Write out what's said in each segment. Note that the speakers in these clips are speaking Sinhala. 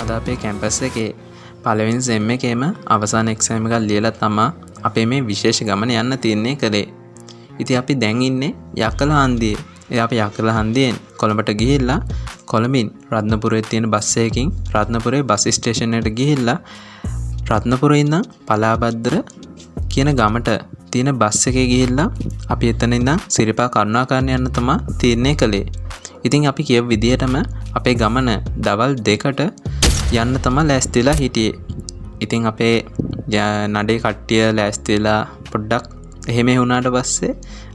අද අපේ කැම්පස් එකේ පළවෙනි සෙම් එකේම අවසාන එක්සෑම් එකක් ලියලා තමයි අපේ මේ විශේෂ ගමන යන්න තීරණය කළේ. ඉතින් අපි දැන් ඉන්නේ යකල හන්දියේ. අපි යකල හන්දියෙන් කොළඹට ගිහිල්ලා කොළඹින් රත්නපුරේ තියෙන බස් එකකින් රත්නපුරේ බස් ස්ටේෂන් එකට ගිහිල්ලා රත්නපුරේ ඉඳන් පලාබද්දර කියන ගමට තියෙන බස් එකේ ගිහිල්ලා අපි එතන ඉඳන් සිරිපා කරුණාකරණ යන්න තමයි තීරණය කළේ. ඉතින් අපි කියව විදිහටම අපේ ගමන දවල් 2කට යන්න තමයි ලෑස්තිලා හිටියේ. ඉතින් අපේ නඩේ කට්ටිය ලෑස්තිලා පොඩ්ඩක් එහෙම වුණාට පස්සේ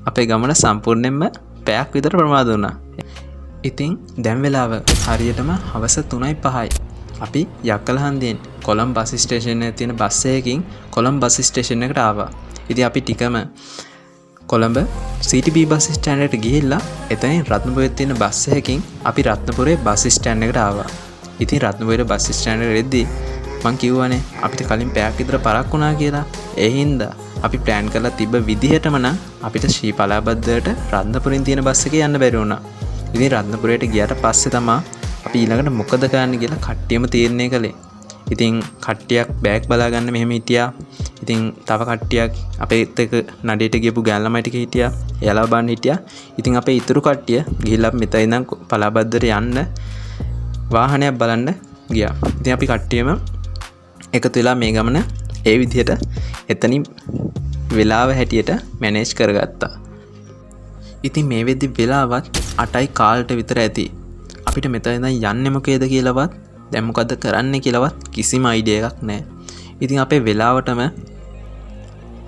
අපේ ගමන සම්පූර්ණයෙන්ම පැයක් විතර ප්‍රමාද වුණා. ඉතින් දැන් වෙලාව හරියටම හවස 3:05යි. අපි යක්කල හන්දියෙන් කොළඹ බස් ස්ටේෂන් එකේ තියෙන බස් එකකින් කොළඹ බස් ස්ටේෂන් එකට ආවා. ඉතින් අපි ටිකම කොළඹ CTB බස් ස්ටෑන්ඩ් එකට ගිහිල්ලා එතනින් රත්නපුරේ තියෙන බස් එකකින් අපි රත්නපුරේ බස් ස්ටෑන්ඩ් එකට ආවා. ඉතින් රත්නපුරේ බස් ස්ටෑන්ඩ් එකට එද්දී මං කිව්වනේ අපිට කලින් පැයක් විතර පරක් වුණා කියලා. ඒ හින්දා අපි ප්ලෑන් කරලා තිබ්බ විදිහටම නම් අපිට ශ්‍රී පලාබද්දරට රත්නපුරෙන් තියෙන බස් එකේ යන්න බැරි වුණා. ඉතින් රත්නපුරේට ගියාට පස්සේ තමයි අපි ඊළඟට මොකද කරන්න කියලා කට්ටියම තීරණය කළේ. ඉතින් කට්ටියක් බෑග් බලාගන්න මෙහෙම හිටියා. ඉතින් තව කට්ටියක් අපේත් එක නඩේට ගියපු ගෑන් ළමයි ටික හිටියා. එයාලා බලන්න හිටියා. ඉතින් අපේ ඉතුරු කට්ටිය ගිහිල්ලා මෙතන ඉඳන් පලාබද්දර යන්න වාහනයක් බලන්න ගියා. ඉතින් අපි කට්ටියම එකතු වෙලා මේ ගමන ඒ විදිහට එතනින් වෙලාව හැටියට මැනේජ් කරගත්තා. ඉතින් මේ වෙද්දි වෙලාවත් 8යි කාලට විතර ඇති. අපිට මෙතන ඉඳන් යන්නේ මොකේද කියලාවත් දැන් මොකද්ද කරන්න කියලාවත් කිසිම අයිඩියා එකක් නැහැ. ඉතින් අපේ වෙලාවටම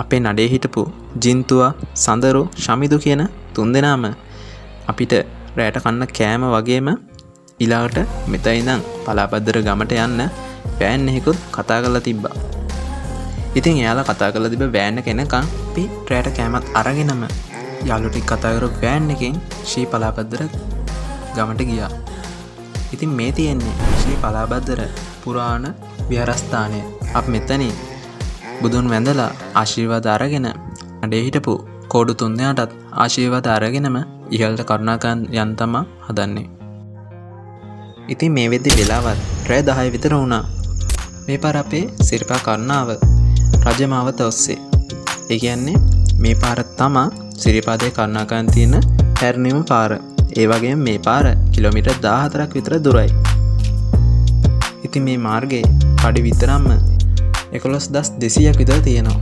අපේ නඩේ හිටපු ජින්තුවා සඳරු ශමිදු කියන තුන්දෙනාම අපිට රැට කන්න කෑම වගේම ඊළඟට මෙතන ඉඳන් පලාපද්දර ගමට යන්න වෑන් එකකුත් කතා කරලා තිබ්බා. ඉතින් එයාලා කතා කරලා තිබ්බ වෑන් එක එනකන් අපි රැට කෑමත් අරගෙනම යාළුවෝ ටික කතා කරලා වෑන් එකෙන් ශ්‍රී පලාපද්දර ගමට ගියා. ඉතින් මේ තියෙන්නේ ශ්‍රී පලාබද්දර පුරාණ විහාරස්ථානය. අප මෙතනින් බුදුන් වැඳලා ආශිර්වාද අරගෙන නඩේ හිටපු කෝඩු තුන්දෙනාටත් ආශිර්වාද අරගෙනම ඉහළට කරුණාකරන් යන්න තමයි හදන්නේ. ඉතින් මේ වෙද්දි වෙලාවත් රෑ 10 විතර වුණා. මේ පාර අපේ සිරිපා කරුණාව රජමාවත ඔස්සේ. ඒ කියන්නේ මේ පාර තමයි සිරිපාදේ කරුණාකරන් තියෙන හැරණිම පාර. ඒ වගේම මේ පාර කිලෝමීටර් 14ක් විතර දුරයි. ඉතින් මේ මාර්ගයේ පඩි විතරක්ම 11200ක් විතර තියෙනවා.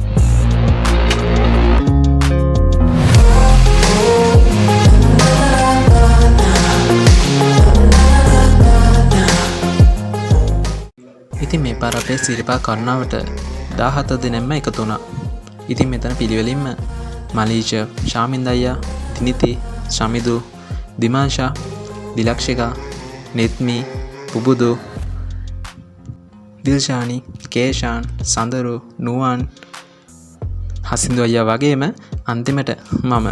ඉතින් මේ පාර අපේ සිරිපා කරුණාවට 17 දිනෙන්ම එකතු වුණා. ඉතින් මෙතන පිළිවෙලින්ම මලීෂ, ශාමින්ද අයියා, දිනිති, ශමිදු, දිමාෂා, දිලක්ෂිකා, නෙත්මි, පුබුදු, දිල්ෂානි, කේෂාන්, සඳරු, නුවන්, හසින්දු අයියා වගේම අන්තිමට මම.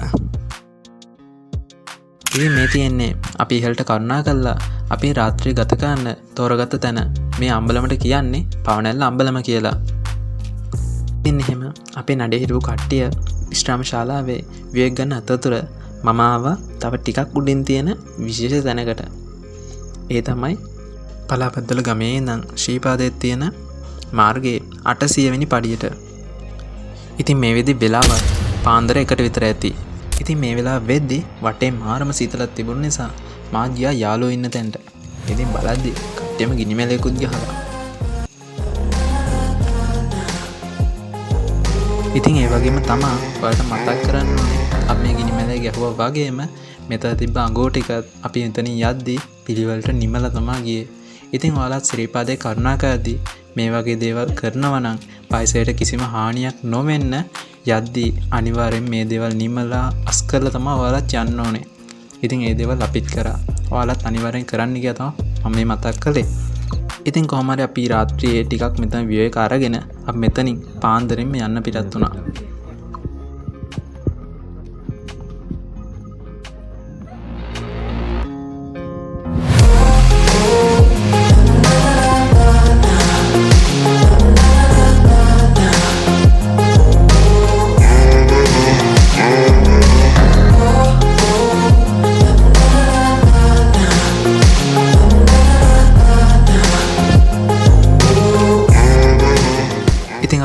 ඉතින් මේ තියෙන්නේ අපි ඉහළට කරුණා කළා අපි රාත්‍රී ගත කරන්න තෝරගත්ත තැන. මේ අම්බලමට කියන්නේ පවනැල්ල අම්බලම කියලා. ඉතින් එහෙම අපේ නඩේ හිටපු කට්ටිය විශ්‍රාම ශාලාවේ විවේක ගන්න අතරතුර මම ආවා තව ටිකක් උඩින් තියෙන විශේෂ තැනකට. ඒ තමයි පලාපද්දල ගමේ ඉඳන් ශ්‍රීපාදයේ තියෙන මාර්ගයේ 800 වෙනි පඩියට. ඉතින් මේ වෙද්දි වෙලාව පාන්දර 1ට විතර ඇති. ඉතින් මේ වෙලාව වෙද්දි වටේ මාරම සීතලක් තිබුණ නිසා මා ගියා යාළුවෝ ඉන්න තැනට. ඉතින් බලද්දි කට්ටියම ගිනි මැලයකුත් ගහලා. ඉතින් ඒ වගේම තමා ඔයාලට මතක් කරන්න ඕනේ අපි මේ ගිනිමැලේ ගැහුවා වගේම මෙතන තිබ්බ අඟෝ ටිකත් අපි එතනින් යද්දි පිළිවෙලට නිමලා තමා ගියේ. ඉතින් ඔයාලත් ශ්‍රීපාදේ කරුණාකරදී මේ වගේ දේවල් කරනවා නම් පයිසයට කිසිම හානියක් නොවෙන්න යද්දි අනිවාර්යෙන් මේ දේවල් නිමලා අස් කරලා තමයි ඔයාලත් යන්න ඕනේ. ඉතින් ඒ දේවල් අපිත් කරා. ඔයාලත් අනිවාර්යෙන් කරන්න ගියා තමයි මම මේ මතක් කළේ. ඉතින් කොහොම හරි අපි රාත්‍රියේ ටිකක් මෙතන view එක අරගෙන අපි මෙතනින් පාන්දරින්ම යන්න පිටත් වුණා.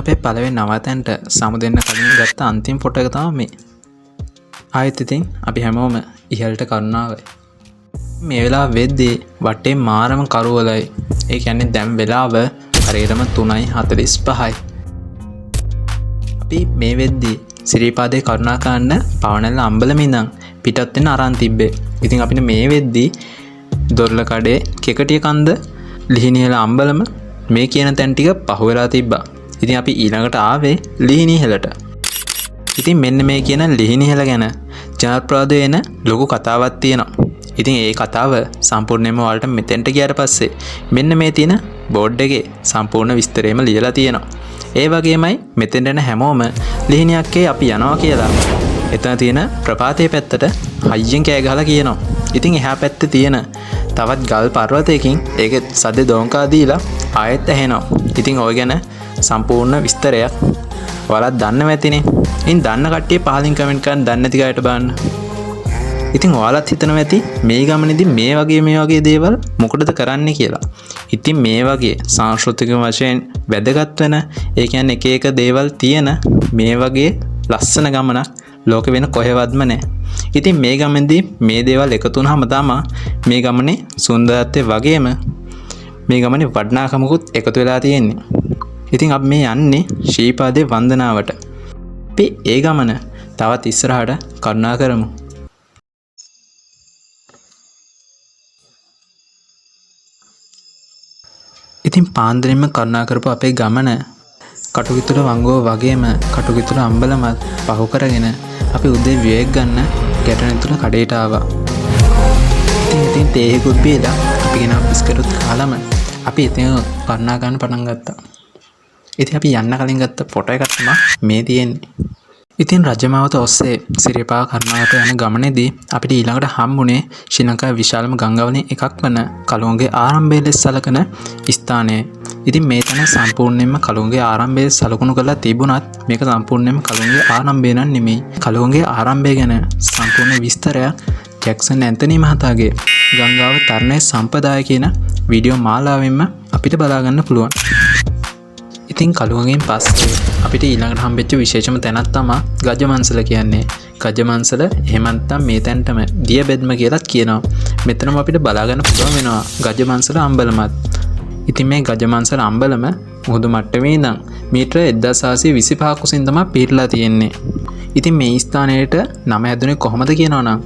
අපේ පළවෙනි නවතැනට සමු දෙන්න කලින් ගත්ත අන්තිම ෆොටෝ එක තමයි මේ. ආයෙත් ඉතින් අපි හැමෝම ඉහළට කරුණාවයි. මේ වෙලාව වෙද්දී වටේ මාරම කරවලයි. ඒ කියන්නේ දැන් වෙලාව හරියටම 3:45යි. අපි මේ වෙද්දී ශ්‍රීපාදේ කරුණාකාන්න පවනැල්ල අම්බලම ඉඳන් පිටත් වෙන්න අරන් තිබ්බේ. ඉතින් අපිට මේ වෙද්දී දොරල කඩේ කෙකටිය කන්ද ලිහිණියල අම්බලම මේ කියන තැන් ටික පහුවෙලා තිබ්බා. ඉතින් අපි ඊළඟට ආවේ ලිහිණිහෙලට. ඉතින් මෙන්න මේ කියන ලිහිණිහෙල ගැන ජනප්‍රවාද වෙන ලොකු කතාවක් තියෙනවා. ඉතින් ඒ කතාව සම්පූර්ණයෙන්ම ඔයාලට මෙතෙන්ට ගියාට පස්සේ මෙන්න මේ තියෙන බෝඩ් එකේ සම්පූර්ණ විස්තරයම ලියලා තියෙනවා. ඒ වගේමයි මෙතෙන්ට එන හැමෝම ලිහිණියක්කේ අපි යනවා කියලා. එතන තියෙන ප්‍රපාතයේ පැත්තට හයියෙන් කෑ ගහලා කියනවා. ඉතින් එහා පැත්තේ තියෙන තවත් ගල් පර්වතයකින් ඒකේ සද්ද දෝංකා දීලා ආයෙත් ඇහෙනවා. ඉතින් ඔය ගැන සම්පූර්ණ විස්තරයක් ඔයාලත් දන්නව ඇතිනේ. ඉතින් දන්න කට්ටිය පහලින් කමෙන්ට් කරන් දන්නේ නැති කයට බලන්න. ඉතින් ඔයාලත් හිතනවා ඇති මේ ගමනේදී මේ වගේ දේවල් මොකටද කරන්නේ කියලා. ඉතින් මේ වගේ සංස්කෘතික වශයෙන් වැදගත් වෙන ඒ කියන්නේ එක එක දේවල් තියෙන මේ වගේ ලස්සන ගමනක් ලෝකෙ වෙන කොහෙවත්ම නැහැ. ඉතින් මේ ගමනේදී මේ දේවල් එකතු වුනහම තමයි මේ ගමනේ සුන්දරත්වය වගේම මේ ගමනේ වටිනාකමකුත් එකතු වෙලා තියෙන්නේ. ඉතින් අපි මේ යන්නේ ශ්‍රීපාදේ වන්දනාවට. අපි ඒ ගමන තවත් ඉස්සරහට කරුණා කරමු. ඉතින් පාන්දරින්ම කරුණා කරපු අපේ ගමන කටුකිතුල වංගුව වගේම කටුකිතුල අම්බලමත් පහු කරගෙන අපි උදේ විවේක ගන්න ගැටණිතුල කඩේට ආවා. ඉතින් තේහෙකුත් බීලා අපි ගෙන බිස්කටුත් කාලම අපි ඉතින් කරුණා ගන්න පටන් ගත්තා. ඉතින් අපි යන්න කලින් ගත්ත ෆොටෝ එකක් තමයි මේ තියෙන්නේ. ඉතින් රජමාවත ඔස්සේ සිරිපා කරුණාවට යන ගමනේදී අපිට ඊළඟට හම්බුනේ ශ්‍රී ලංකාවේ විශාලම ගංගාවලින් එකක් වන කලුවන්ගේ ආරම්භය ලෙස සැලකෙන ස්ථානය. ඉතින් මේ තැන සම්පූර්ණයෙන්ම කලුවන්ගේ ආරම්භය සලකුණු කරලා තිබුණත් මේක සම්පූර්ණයෙන්ම කලුවන්ගේ ආරම්භය නම් නෙමෙයි. කලුවන්ගේ ආරම්භය ගැන සම්පූර්ණ විස්තරයක් ජැක්සන් ඇන්තනි මහතාගේ ගංගාව තරණය සම්ප්‍රදාය කියන වීඩියෝ මාලාවෙන්ම අපිට බලා ගන්න පුළුවන්. ඉතින් කලුවන්ගෙන් පස්සේ අපිට ඊළඟට හම්බෙච්ච විශේෂම තැනක් තමයි ගජමන්සල කියන්නේ. ගජමන්සල එහෙම නැත්නම් මේ තැනටම දියබෙද්ම කියලාත් කියනවා. මෙතනම අපිට බලා ගන්න පුළුවන් වෙනවා ගජමන්සල අම්බලමත්. ඉතින් මේ ගජමන්සල අම්බලම මුහුදු මට්ටමේ ඉඳන් මීටර 1625ක් උසින් තමයි පිහිටලා තියෙන්නේ. ඉතින් මේ ස්ථානයට නම හැදුනේ කොහොමද කියනවනම්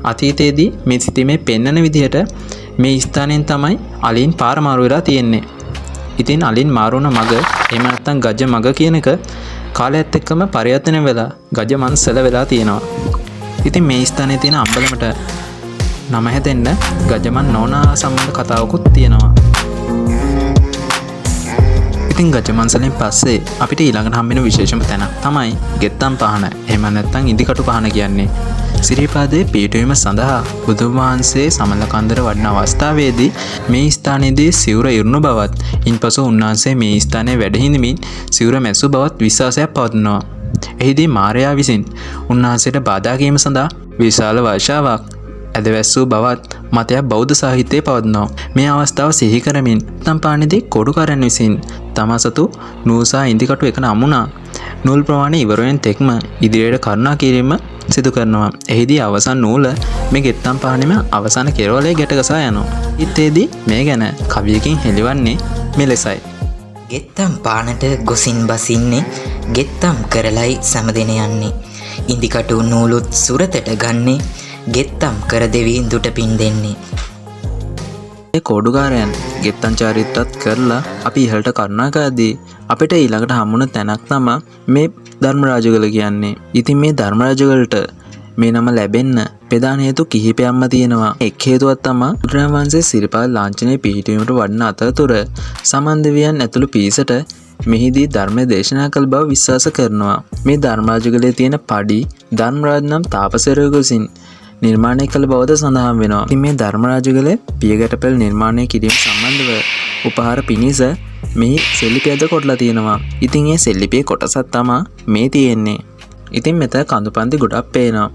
අතීතයේදී මේ සිතීමේ පෙන්වන විදිහට මේ ස්ථානයෙන් තමයි අලින් පාර මාරු වෙලා තියෙන්නේ. ඉතින් අලින් මාරුන මග එහෙම නැත්නම් ගජ මග කියන එක කාලයත් එක්කම පරිවර්තනය වෙලා ගජමන්සල වෙලා තියෙනවා. ඉතින් මේ ස්ථානයේ තියෙන අම්බලමට නම හැදෙන්න ගජමන් නෝනා සම්බන්ධ කතාවකුත් තියෙනවා. ඉතින් ගජමන්සලෙන් පස්සේ අපිට ඊළඟට හම්බෙන විශේෂම තැනක් තමයි ගෙත්තම් පහන. එහෙම නැත්නම් ඉදිකටු පහන කියන්නේ. සිරිපාදේ පිහිටුවීම සඳහා බුදුන් වහන්සේ සමනලකන්දර වඩින අවස්ථාවේදී මේ ස්ථානයේදී සිවුර ඉරුණු බවත් ඉන්පසු උන්වහන්සේ මේ ස්ථානයේ වැඩ හිඳමින් සිවුර මැසු බවත් විශ්වාසයක් පවතිනවා. එහිදී මාරයා විසින් උන්වහන්සේට බාධා කිරීම සඳහා විශාල වර්ෂාවක් ඇදවැස්සූ බවත් මතයක් බෞද්ධ සාහිත්‍යයේ පවතිනවා. මේ අවස්ථාව සිහි කරමින් තම්පානේදී කොඩුකාරයන් විසින් තමා සතු නූසා ඉන්දිකටු එක නමුණා නූල් ප්‍රමාණය ඉවර වෙන තෙක්ම ඉදිරියට කරුණා කිරීම සිදු කරනවා. එහිදී අවසන් නූල මේ ගෙත්තම් පහනෙම අවසාන කෙරවලේ ගැට ගසා යනවා. ඊටෙදී මේ ගැන කවියකින් හෙළිවන්නේ මෙලෙසයි. ගෙත්තම් පානට ගොසින් බසින්නේ ගෙත්තම් කරලයි සමදෙන යන්නේ. ඉදිකටු නූලුත් සුරතට ගන්නේ ගෙත්තම් කර දෙවි දුට පින් දෙන්නේ. ඒ කෝඩුකාරයන් ගෙත්තන් චාරිත්‍රාත් කරලා අපි ඉහළට කරුණාකරදී අපිට ඊළඟට හම්බුන තැනක් තමයි මේ ධර්මරාජගල කියන්නේ. ඉතින් මේ ධර්මරාජගලට මේ නම ලැබෙන්න ප්‍රධාන හේතු කිහිපයක්ම තියෙනවා. එක් හේතුවක් තමයි බුදුරජාණන් වහන්සේ සිරිපාද ලාංඡනයේ පිහිටීමට වඩන අතරතුර සමන් දෙවියන් ඇතුළු පිරිසට මෙහිදී ධර්මය දේශනා කළ බව විශ්වාස කරනවා. මේ ධර්මරාජගලේ තියෙන පඩි ධර්මරාජ නම් තාපසවරයෙකු විසින් නිර්මාණය කළ බවද සඳහන් වෙනවා. ඉතින් මේ ධර්මරාජගල පියගැටපෙළ නිර්මාණය කිරීම සම්බන්ධව උපහාර පිණිස මෙහි සෙල්ලිපියද කොටලා තියෙනවා. ඉතින් ඒ සෙල්ලිපියේ කොටසක් තමයි මේ තියෙන්නේ. ඉතින් මෙතන කඳුපන්ති ගොඩක් පේනවා.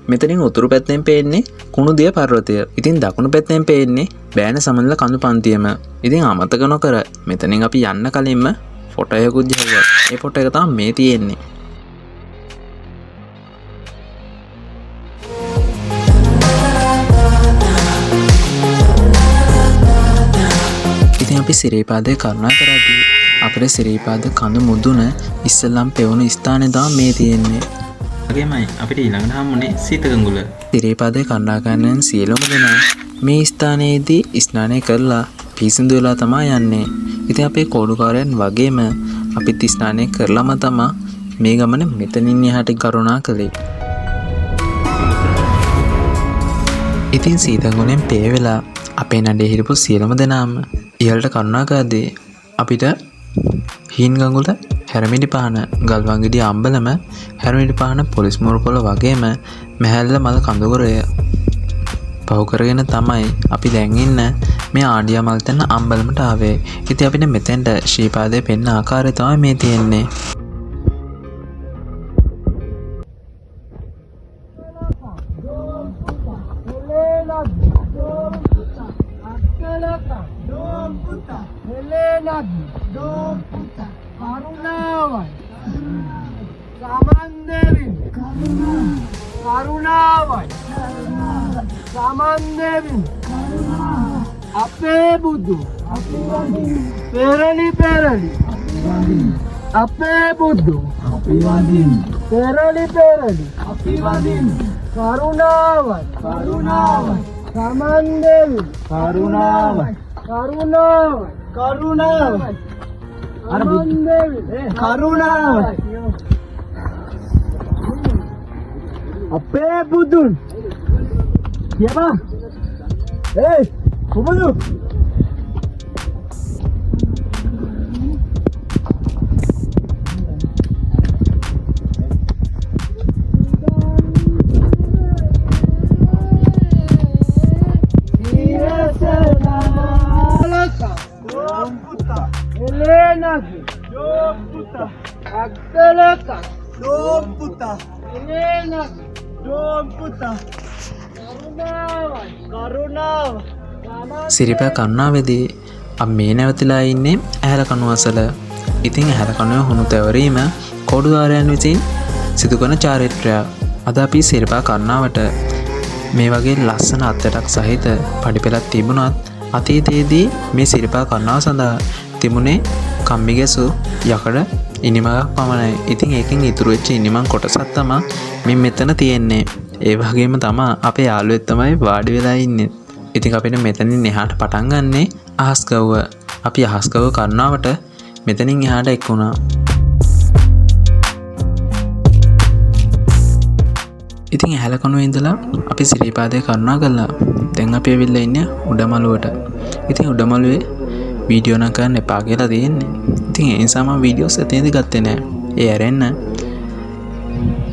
මෙතනින් උතුරු පැත්තෙන් පේන්නේ කුණුදිය පර්වතය. ඉතින් දකුණු පැත්තෙන් පේන්නේ බෑන සමනල කඳුපන්තියම. ඉතින් අමතක නොකර මෙතනින් අපි යන්න කලින්ම ෆොටෝ එකකුත් ගහුවා. ඒ ෆොටෝ එක තමයි මේ තියෙන්නේ. අපි සිරිපාදේ කරුණා කරද්දී අපේ සිරිපාද කඳු මුදුන ඉස්සලම් පෙවුණු ස්ථානේ තමයි මේ තියෙන්නේ. වගේමයි අපිට ඊළඟට හම්බුනේ සීතගඟුල. සිරිපාදේ කරුණාකරන සියලුම දෙනා මේ ස්ථානයේදී ස්නානය කරලා පිසිඳු වෙලා තමයි යන්නේ. ඉතින් අපේ කෝඩුකාරයන් වගේම අපිත් ස්නානය කරලාම තමයි මේ ගමන මෙතනින් එහාට කරුණා කළේ. ඉතින් සීතගඟුලෙන් පේ වෙලා අපේ නඩේ හිටපු සියලුම දෙනාම ඉහළට කරුණා කරද්දී අපිට හීන්ගඟුල හැරමිටි පහන ගල්වංගෙඩිය අම්බලම හැරමිටි පහන පොලිස් මුරුපොළ වගේම මැහැල්ල මල කඳුකරය පහු කරගෙන තමයි අපි දැන් ඉන්න මේ ආඩියාමල් තැන්න අම්බලමට ආවේ. ඉතින් අපිට මෙතෙන්ට ශ්‍රීපාදයේ පෙන්න ආකාරය තමයි මේ තියෙන්නේ. අපේ බුදු පෙරලි පෙරලි අපේ බුදු පෙරලි පෙරලි කරුණාවයි සමන් දෙවි කරුණාවයි සමන් දෙවි කරුණාවයි අපේ බුදුන් කියපා කොමලු සිරිපා කරුණාවේදී අපි මේ නැවතිලා ඉන්නේ ඇහැල කණුව අසල. ඉතින් ඇහැල කණුවේ හුණු තැවරීම කෝඩුකාරයන් විසින් සිදු කරන චාරිත්‍රයක්. අද අපි සිරිපා කරුණාවට මේ වගේ ලස්සන අත්යටක් සහිත පඩිපෙළක් තිබුණත් අතීතයේදී මේ සිරිපා කරුණාව සඳහා තිබුණේ කම්බි ගැසූ යකඩ ඉනිමගක් පමණයි. ඉතින් ඒකෙන් ඉතුරු වෙච්ච ඉනිමන් කොටසක් තමයි මේ මෙතන තියෙන්නේ. ඒ වගේම තමයි අපේ යාළුවෙක් තමයි වාඩි වෙලා ඉන්නේ. ඉතින් අපිට මෙතනින් එහාට පටන් ගන්නේ අහස්ගව්ව. අපි අහස්ගව්ව කරුණාවට මෙතනින් එහාට එක් වුණා. ඉතින් ඇහැල කණුවේ ඉඳලා අපි සිරිපාදේ කරුණා කළා. දැන් අපි ඇවිල්ලා ඉන්නේ උඩමළුවට. ඉතින් උඩමළුවේ වීඩියෝ නම් කරන්න එපා කියලා තියෙන්නේ. ඉතින් ඒ නිසා මම වීඩියෝස් එතනදී ගත්තේ නෑ. ඒ ඇරෙන්න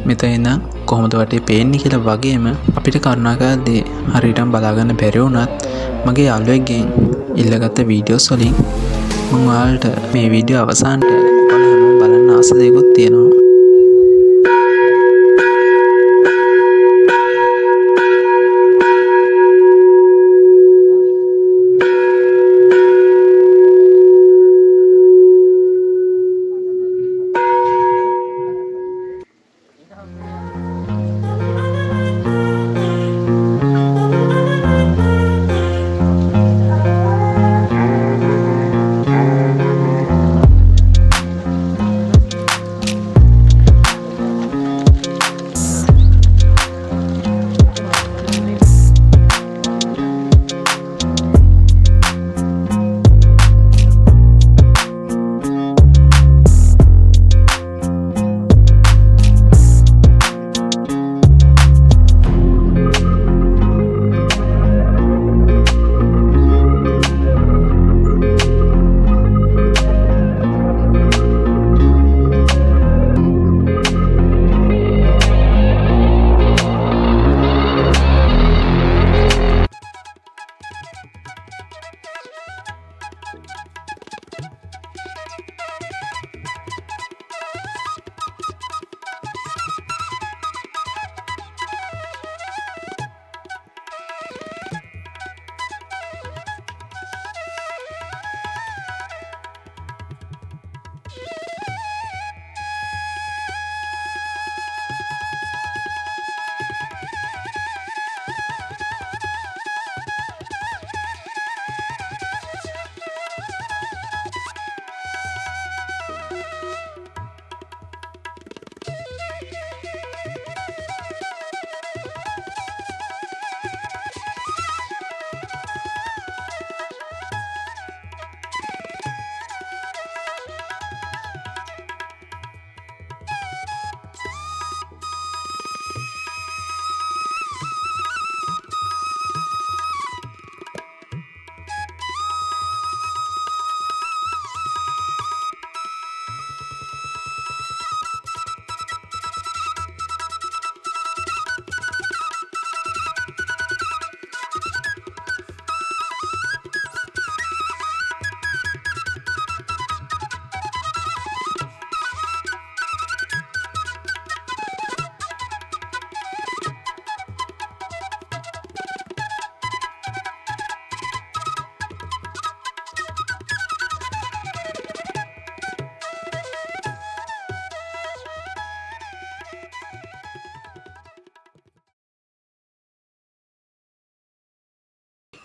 මෙතන ඉඳන් කොහොමද වටේ පේන්නේ කියලා වගේම අපිට කරුණා කරද්දී හරියටම බලාගන්න බැරි වුණත් මගේ යාළුවෙක්ගෙන් ඉල්ලගත්ත වීඩියෝස් වලින් මම ඔයාලට මේ වීඩියෝ අවසානට බලන්න ආස දෙකක් තියෙනවා.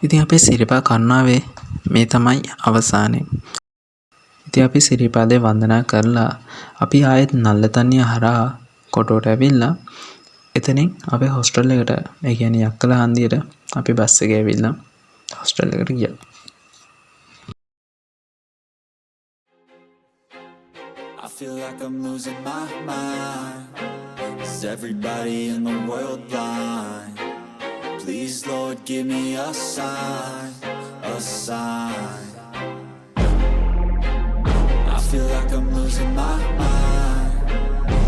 ඉතින් අපේ සිරිපා කරුණාවේ මේ තමයි අවසානය. ඉතින් අපි සිරිපාදේ වන්දනා කරලා අපි ආයෙත් නල්ලතන්නිය හරහා කොටුවට ඇවිල්ලා එතනින් අපේ හොස්ටල් එකට, ඒ කියන්නේ යක්කල හන්දියට අපි බස් එකේ ඇවිල්ලා හොස්ටල් එකට ගියා. I feel like I'm losing my mind. Is everybody in the world blind? Please, Lord, give me a sign, a sign. I feel like I'm losing my mind.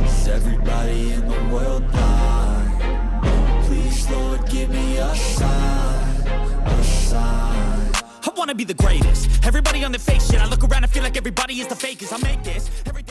Is everybody in the world blind? Please, Lord, give me a sign, a sign. I wanna be the greatest. Everybody on the fake shit. I look around and feel like everybody is the fakest. I make this every